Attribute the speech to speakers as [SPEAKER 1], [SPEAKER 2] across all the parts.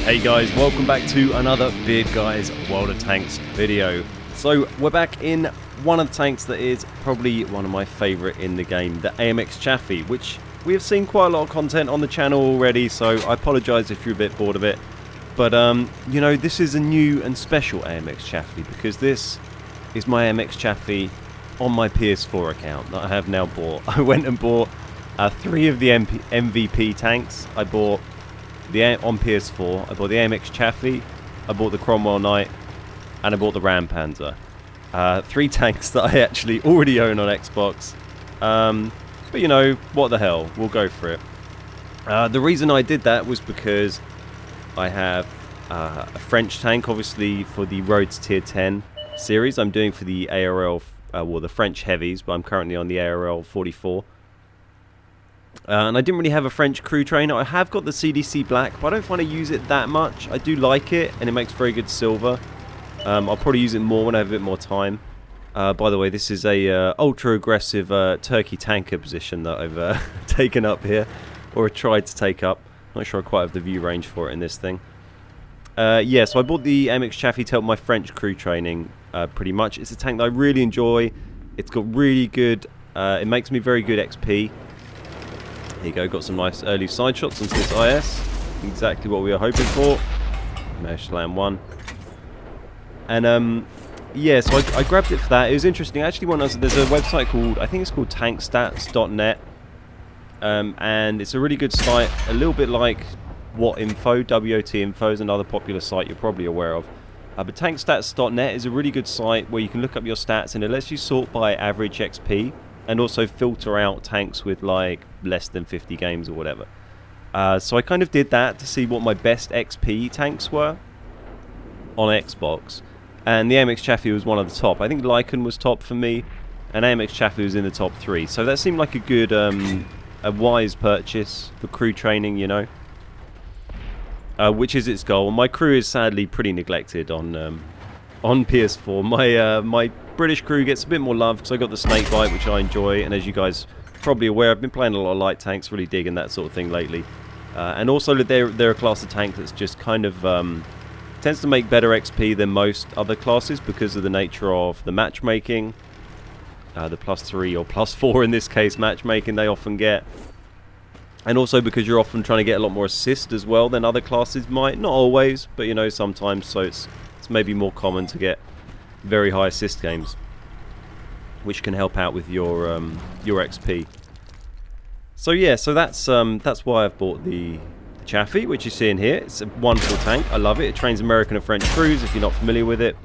[SPEAKER 1] Hey guys, welcome back to another Beard Guys World of Tanks video. So we're back in one of the tanks that is probably one of my favourite in the game, the AMX Chaffee, which we have seen quite a lot of content on the channel already, so I apologise if you're a bit bored of it. But you know, this is a new and special AMX Chaffee because this is my AMX Chaffee on my PS4 account that I have now bought. I went and bought 3 of the MVP tanks. I bought on PS4, I bought the AMX Chaffee, I bought the Cromwell Knight, and I bought the Ram Panzer. 3 tanks that I actually already own on Xbox. But you know, what the hell, we'll go for it. The reason I did that was because I have a French tank, obviously, for the Rhodes Tier 10 series. I'm doing for the ARL, well, the French heavies, but I'm currently on the ARL 44. And I didn't really have a French crew trainer. I have got the CDC Black, but I don't find I use it that much. I do like it, and it makes very good silver. I'll probably use it more when I have a bit more time. By the way, this is a ultra-aggressive turkey tanker position that I've taken up here, or tried to take up. Not sure I quite have the view range for it in this thing. Yeah, so I bought the AMX Chaffee to help my French crew training, pretty much. It's a tank that I really enjoy. It's got really good... it makes me very good XP. Here you go, got some nice early side shots onto this IS. Exactly what we were hoping for. Mesh Slam 1. And yeah, so I grabbed it for that. It was interesting. Actually, there's a website called, I think it's called tankstats.net. And it's a really good site, a little bit like WoT Info. WoT Info is another popular site you're probably aware of. But tankstats.net is a really good site where you can look up your stats, and it lets you sort by average XP. And also filter out tanks with like less than 50 games or whatever. So I kind of did that to see what my best XP tanks were on Xbox. And the AMX Chaffee was one of the top. I think Lycan was top for me, and AMX Chaffee was in the top 3. So that seemed like a good, a wise purchase for crew training, you know. Which is its goal. My crew is sadly pretty neglected on PS4. My British crew gets a bit more love because I got the snakebite, which I enjoy, and as you guys are probably aware, I've been playing a lot of light tanks, really digging that sort of thing lately. And also they're a class of tank that's just kind of tends to make better XP than most other classes because of the nature of the matchmaking, the +3 or +4 in this case matchmaking they often get, and also because you're often trying to get a lot more assist as well than other classes might. Not always, but you know, sometimes. So it's maybe more common to get very high assist games, which can help out with your XP. So yeah, so that's why I've bought the Chaffee, which you see in here. It's a wonderful tank. I love it. It trains American and French crews. If you're not familiar with it,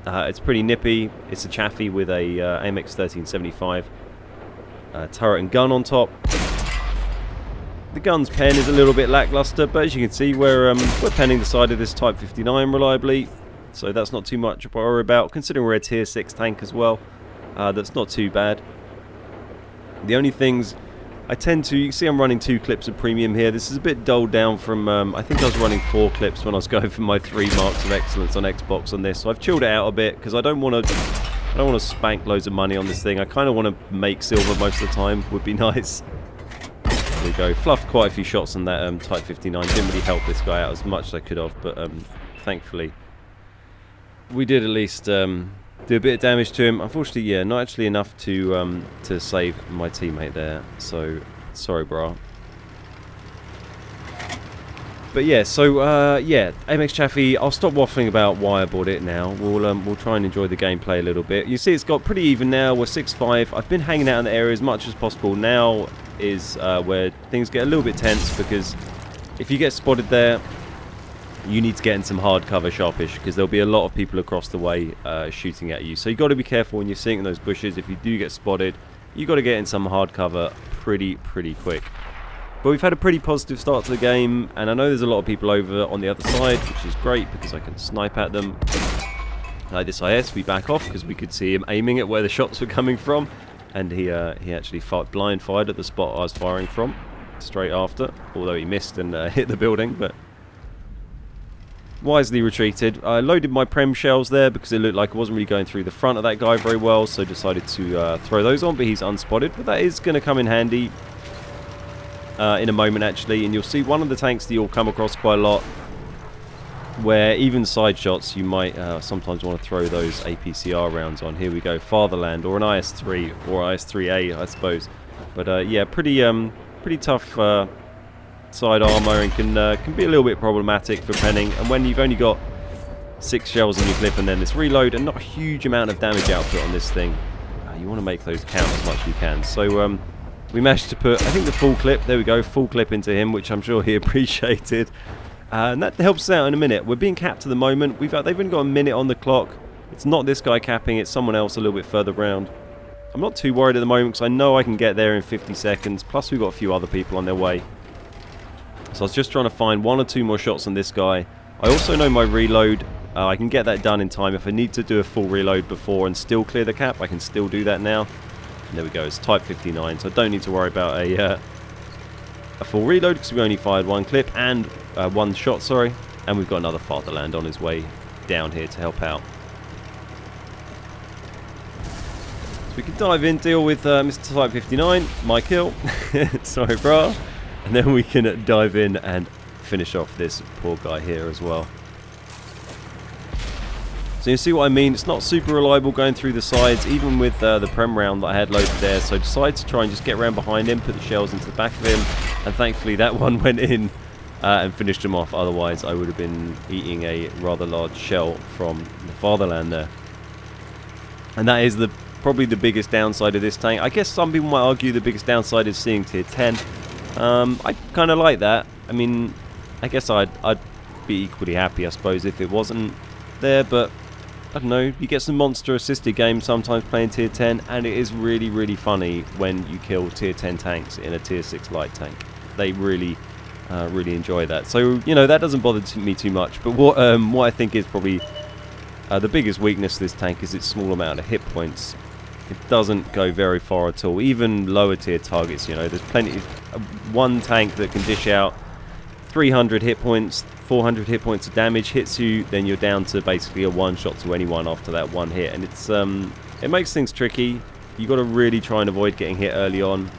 [SPEAKER 1] it's pretty nippy. It's a Chaffee with a AMX 1375 turret and gun on top. The gun's pen is a little bit lackluster, but as you can see, we're penning the side of this Type 59 reliably. So that's not too much to worry about, considering we're a tier 6 tank as well. That's not too bad. The only things I tend to... You can see I'm running 2 clips of premium here. This is a bit dulled down from... I think I was running 4 clips when I was going for my 3 marks of excellence on Xbox on this. So I've chilled it out a bit because I don't want to spank loads of money on this thing. I kind of want to make silver most of the time. Would be nice. There we go. Fluffed quite a few shots on that Type 59. Didn't really help this guy out as much as I could have, but thankfully we did at least do a bit of damage to him. Unfortunately, yeah, not actually enough to save my teammate there. So sorry, brah. But yeah, so yeah, AMX Chaffee. I'll stop waffling about why I bought it now. We'll try and enjoy the gameplay a little bit. You see, it's got pretty even now. We're 6-5. I've been hanging out in the area as much as possible. Now is where things get a little bit tense because if you get spotted there, you need to get in some hard cover sharpish because there'll be a lot of people across the way shooting at you. So you've got to be careful when you're sitting in those bushes. If you do get spotted, you've got to get in some hard cover pretty quick. But we've had a pretty positive start to the game, and I know there's a lot of people over on the other side, which is great because I can snipe at them. Like this IS, we back off because we could see him aiming at where the shots were coming from, and he actually blind fired at the spot I was firing from straight after, although he missed and hit the building, but wisely retreated. I loaded my Prem shells there because it looked like it wasn't really going through the front of that guy very well, so decided to throw those on, but he's unspotted. But that is going to come in handy in a moment actually, and you'll see one of the tanks that you'll come across quite a lot, where even side shots you might sometimes want to throw those APCR rounds on. Here we go, Fatherland, or an IS-3 or IS-3A, I suppose. But yeah, pretty tough side armor, and can be a little bit problematic for penning. And when you've only got 6 shells in your clip and then this reload and not a huge amount of damage output on this thing, you want to make those count as much as you can. So we managed to put, I think, the full clip, there we go, full clip into him, which I'm sure he appreciated. And that helps us out in a minute. We're being capped at the moment. They've only got a minute on the clock. It's not this guy capping, it's someone else a little bit further round. I'm not too worried at the moment because I know I can get there in 50 seconds. Plus we've got a few other people on their way. So I was just trying to find 1 or 2 more shots on this guy. I also know my reload. I can get that done in time. If I need to do a full reload before and still clear the cap, I can still do that now. And there we go, it's type 59, so I don't need to worry about a full reload because we only fired 1 clip and 1 shot, sorry. And we've got another Fatherland on his way down here to help out. So we can dive in, deal with Mr. Type 59, my kill. Sorry, brah. And then we can dive in and finish off this poor guy here as well. So you see what I mean, it's not super reliable going through the sides, even with the Prem round that I had loaded there. So I decided to try and just get around behind him, put the shells into the back of him, and thankfully that one went in and finished him off. Otherwise I would have been eating a rather large shell from the Fatherland there. And that is probably the biggest downside of this tank. I guess some people might argue the biggest downside is seeing tier 10. I kind of like that. I mean, I guess I'd be equally happy, I suppose, if it wasn't there, but I don't know, you get some monster assisted games sometimes playing tier 10, and it is really, really funny when you kill tier 10 tanks in a tier 6 light tank. They really enjoy that. So, you know, that doesn't bother me too much. But what I think is probably the biggest weakness of this tank is its small amount of hit points. It doesn't go very far at all. Even lower tier targets, you know, there's plenty. One tank that can dish out 300 hit points, 400 hit points of damage, hits you, then you're down to basically a one shot to anyone after that one hit, and it's it makes things tricky. You got to really try and avoid getting hit early on.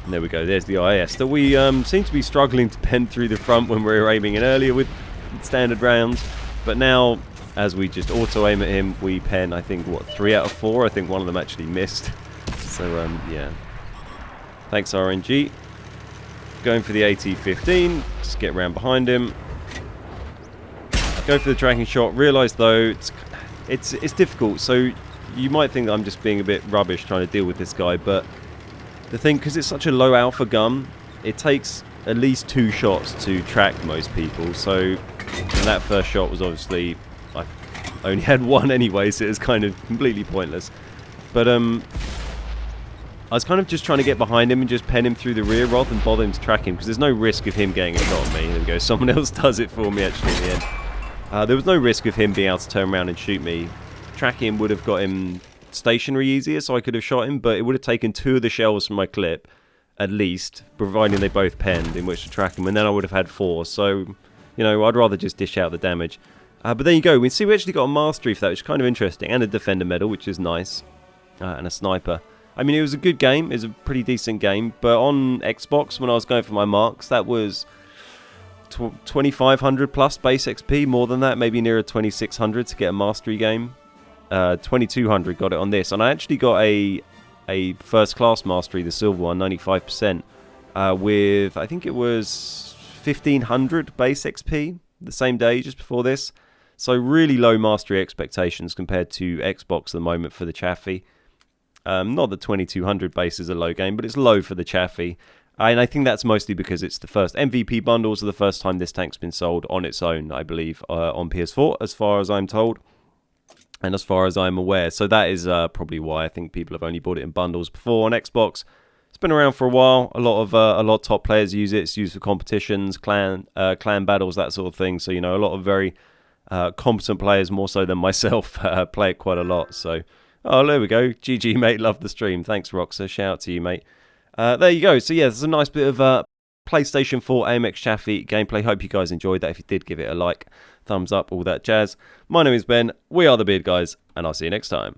[SPEAKER 1] And there we go, there's the IS that we seem to be struggling to pen through the front when we were aiming in earlier with standard rounds, but now as we just auto aim at him, we pen, I think, what, 3 out of 4. I think one of them actually missed. So yeah, thanks RNG. Going for the AT-15, just get around behind him. Go for the tracking shot. Realise though, it's difficult. So you might think that I'm just being a bit rubbish trying to deal with this guy, but the thing, because it's such a low alpha gun, it takes at least 2 shots to track most people. So that first shot was obviously, I only had 1 anyway, so it was kind of completely pointless. But I was kind of just trying to get behind him and just pen him through the rear rather than bother him to track him, because there's no risk of him getting a shot on me. There we go, someone else does it for me actually in the end. There was no risk of him being able to turn around and shoot me. Tracking him would have got him stationary easier, so I could have shot him, but it would have taken 2 of the shells from my clip, at least, providing they both penned, in which to track him, and then I would have had 4. So, you know, I'd rather just dish out the damage. But there you go, we see we actually got a mastery for that, which is kind of interesting, and a defender medal, which is nice, and a sniper. I mean, it was a good game. It was a pretty decent game. But on Xbox, when I was going for my marks, that was 2,500 plus base XP. More than that, maybe nearer 2,600 to get a mastery game. 2,200 got it on this. And I actually got a first class mastery, the silver one, 95%, with, I think it was 1,500 base XP the same day just before this. So really low mastery expectations compared to Xbox at the moment for the Chaffee. Not that 2200 base is a low game, but it's low for the Chaffee. And I think that's mostly because it's the first MVP bundles are the first time this tank's been sold on its own, I believe, on PS4, as far as I'm told, and as far as I'm aware. So that is probably why I think people have only bought it in bundles before. On Xbox, it's been around for a while. A lot of top players use it. It's used for competitions, clan battles, that sort of thing. So, you know, a lot of very competent players, more so than myself, play it quite a lot. So, oh, there we go. GG, mate. Love the stream. Thanks, Roxa. Shout out to you, mate. There you go. So, yeah, there's a nice bit of PlayStation 4 AMX Chaffee gameplay. Hope you guys enjoyed that. If you did, give it a like, thumbs up, all that jazz. My name is Ben. We are the Beard Guys, and I'll see you next time.